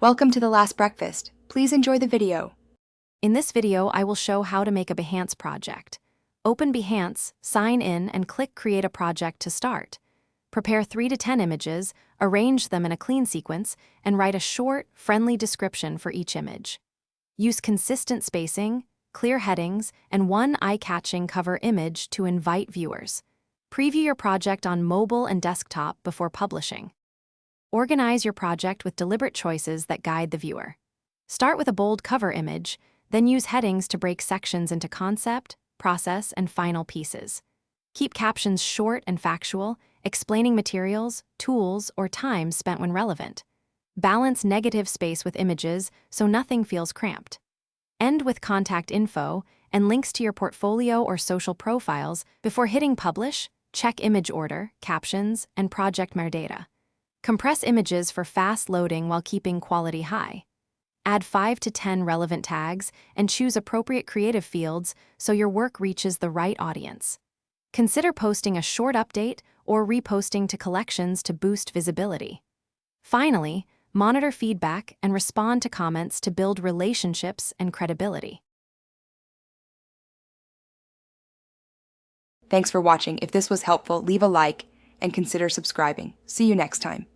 Welcome to The Last Breakfast. Please enjoy the video. In this video, I will show how to make a Behance project. Open Behance, sign in, and click Create a Project to start. Prepare 3 to 10 images, arrange them in a clean sequence, and write a short, friendly description for each image. Use consistent spacing, clear headings, and one eye-catching cover image to invite viewers. Preview your project on mobile and desktop before publishing. Organize your project with deliberate choices that guide the viewer. Start with a bold cover image, then use headings to break sections into concept, process, and final pieces. Keep captions short and factual, explaining materials, tools, or time spent when relevant. Balance negative space with images so nothing feels cramped. End with contact info and links to your portfolio or social profiles. Before hitting publish, check image order, captions, and project metadata. Compress images for fast loading while keeping quality high. Add 5 to 10 relevant tags and choose appropriate creative fields so your work reaches the right audience. Consider posting a short update or reposting to collections to boost visibility. Finally, monitor feedback and respond to comments to build relationships and credibility. Thanks for watching. If this was helpful, leave a like and consider subscribing. See you next time.